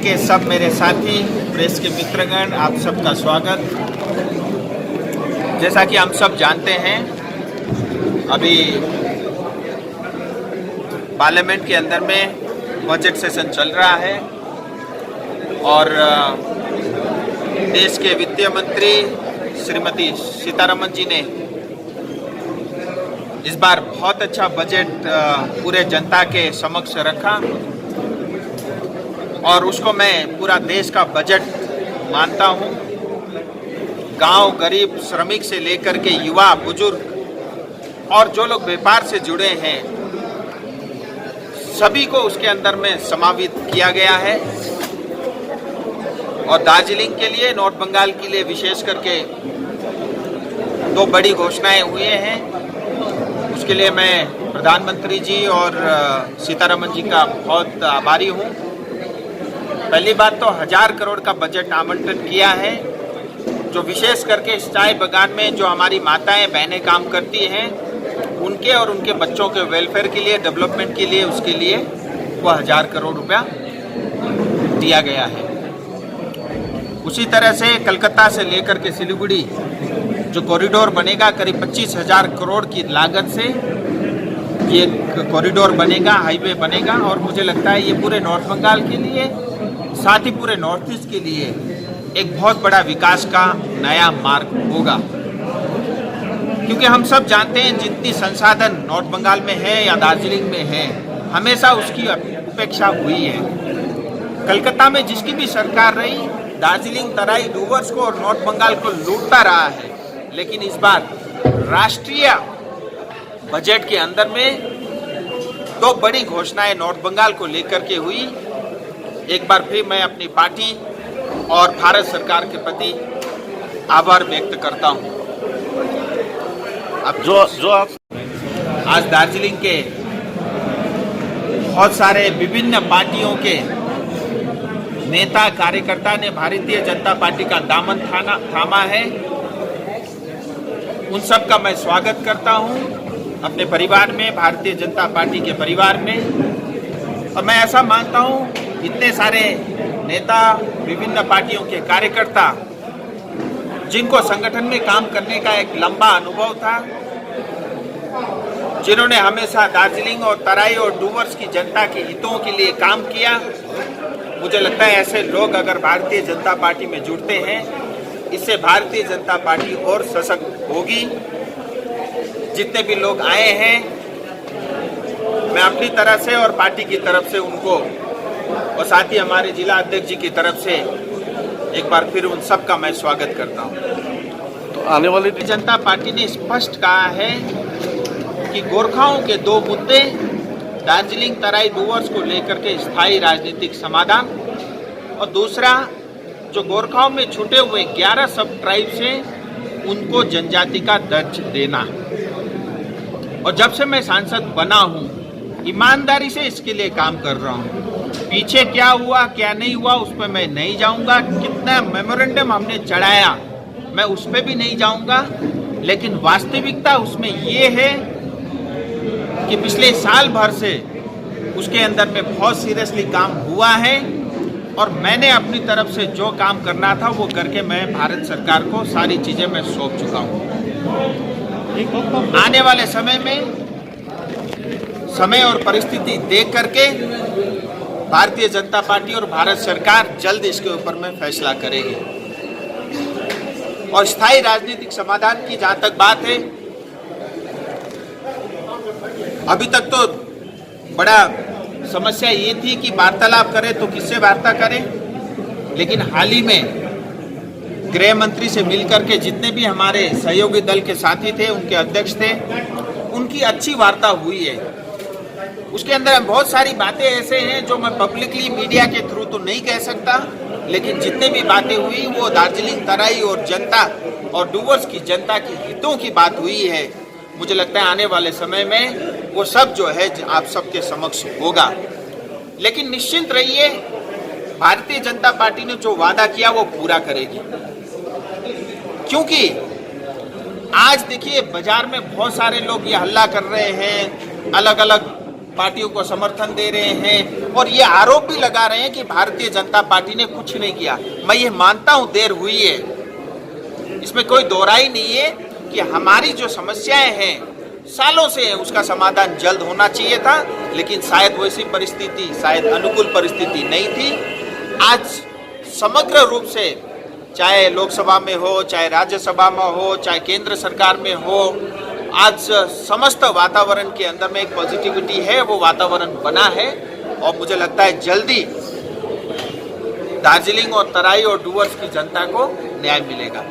के सब मेरे साथी प्रेस के मित्रगण, आप सबका स्वागत। जैसा कि हम सब जानते हैं, अभी पार्लियामेंट के अंदर में बजट सेशन चल रहा है और देश के वित्त मंत्री श्रीमती सीतारमण जी ने इस बार बहुत अच्छा बजट पूरे जनता के समक्ष रखा और उसको मैं पूरा देश का बजट मानता हूँ। गांव, गरीब, श्रमिक से लेकर के युवा, बुजुर्ग और जो लोग व्यापार से जुड़े हैं, सभी को उसके अंदर में समावित किया गया है। और दार्जिलिंग के लिए, नॉर्थ बंगाल के लिए विशेष करके दो बड़ी घोषणाएं हुए हैं। उसके लिए मैं प्रधानमंत्री जी और सीतारमण जी का बहुत आभारी हूँ। पहली बात तो 1000 करोड़ का बजट आवंटन किया है, जो विशेष करके इस चाय बागान में जो हमारी माताएं बहनें काम करती हैं, उनके और उनके बच्चों के वेलफेयर के लिए, डेवलपमेंट के लिए, उसके लिए वो 1000 करोड़ रुपया दिया गया है। उसी तरह से कलकत्ता से लेकर के सिलीगुड़ी जो कॉरिडोर बनेगा, करीब 25,000 करोड़ की लागत से ये कॉरिडोर बनेगा, हाईवे बनेगा और मुझे लगता है ये पूरे नॉर्थ बंगाल के लिए, साथ ही पूरे नॉर्थ ईस्ट के लिए एक बहुत बड़ा विकास का नया मार्ग होगा। क्योंकि हम सब जानते हैं, जितनी संसाधन नॉर्थ बंगाल में है या दार्जिलिंग में है, हमेशा उसकी उपेक्षा हुई है। कलकत्ता में जिसकी भी सरकार रही, दार्जिलिंग, तराई, डूवर्स को और नॉर्थ बंगाल को लूटता रहा है। लेकिन इस बार राष्ट्रीय बजट के अंदर में दो बड़ी घोषणाएं नॉर्थ बंगाल को लेकर के हुई। एक बार फिर मैं अपनी पार्टी और भारत सरकार के प्रति आभार व्यक्त करता हूं। अब जो आज दार्जिलिंग के बहुत सारे विभिन्न पार्टियों के नेता कार्यकर्ता ने भारतीय जनता पार्टी का दामन थामा है, उन सब का मैं स्वागत करता हूं अपने परिवार में, भारतीय जनता पार्टी के परिवार में। और मैं ऐसा मानता हूं, इतने सारे नेता, विभिन्न पार्टियों के कार्यकर्ता, जिनको संगठन में काम करने का एक लंबा अनुभव था, जिन्होंने हमेशा दार्जिलिंग और तराई और डूवर्स की जनता के हितों के लिए काम किया, मुझे लगता है ऐसे लोग अगर भारतीय जनता पार्टी में जुड़ते हैं, इससे भारतीय जनता पार्टी और सशक्त होगी। जितने भी लोग आए हैं, मैं अपनी तरफ से और पार्टी की तरफ से उनको और साथ ही हमारे जिला अध्यक्ष जी की तरफ से एक बार फिर उन सब का मैं स्वागत करता हूं। तो आने वाली जनता पार्टी ने स्पष्ट कहा है कि गोरखाओं के दो मुद्दे, दार्जिलिंग, तराई, डूवर्स को लेकर के स्थायी राजनीतिक समाधान, और दूसरा जो गोरखाओं में छूटे हुए 11 सब ट्राइब्स हैं, उनको जनजाति का दर्जा देना। और जब से मैं सांसद बना हूं, ईमानदारी से इसके लिए काम कर रहा हूं। पीछे क्या हुआ, क्या नहीं हुआ, उस पर मैं नहीं जाऊंगा। कितना मेमोरेंडम हमने चढ़ाया, मैं उस पर भी नहीं जाऊंगा। लेकिन वास्तविकता उसमें ये है कि पिछले साल भर से उसके अंदर में बहुत सीरियसली काम हुआ है और मैंने अपनी तरफ से जो काम करना था वो करके मैं भारत सरकार को सारी चीज़ें मैं सौंप चुका हूँ। आने वाले समय में समय और परिस्थिति देख करके भारतीय जनता पार्टी और भारत सरकार जल्द इसके ऊपर में फैसला करेगी। और स्थायी राजनीतिक समाधान की जहां तक बात है, अभी तक तो बड़ा समस्या ये थी कि वार्तालाप करें तो किससे वार्ता करें। लेकिन हाल ही में गृह मंत्री से मिलकर के जितने भी हमारे सहयोगी दल के साथी थे, उनके अध्यक्ष थे, उनकी अच्छी वार्ता हुई है। उसके अंदर बहुत सारी बातें ऐसे हैं जो मैं पब्लिकली मीडिया के थ्रू तो नहीं कह सकता, लेकिन जितने भी बातें हुई वो दार्जिलिंग, तराई और जनता और डूवर्स की जनता के हितों की बात हुई है। मुझे लगता है आने वाले समय में वो सब जो है आप सबके समक्ष होगा। लेकिन निश्चिंत रहिए, भारतीय जनता पार्टी ने जो वादा किया वो पूरा करेगी। क्योंकि आज देखिए, बाजार में बहुत सारे लोग ये हल्ला कर रहे हैं, अलग अलग पार्टियों को समर्थन दे रहे हैं और ये आरोप भी लगा रहे हैं कि भारतीय जनता पार्टी ने कुछ नहीं किया। मैं ये मानता हूं देर हुई है, इसमें कोई दोहराई नहीं है कि हमारी जो समस्याएं हैं सालों से है, उसका समाधान जल्द होना चाहिए था, लेकिन शायद वैसी परिस्थिति, शायद अनुकूल परिस्थिति नहीं थी। आज समग्र रूप से चाहे लोकसभा में हो, चाहे राज्यसभा में हो, चाहे केंद्र सरकार में हो, आज समस्त वातावरण के अंदर में एक पॉजिटिविटी है, वो वातावरण बना है और मुझे लगता है जल्दी दार्जिलिंग और तराई और डुवर्स की जनता को न्याय मिलेगा।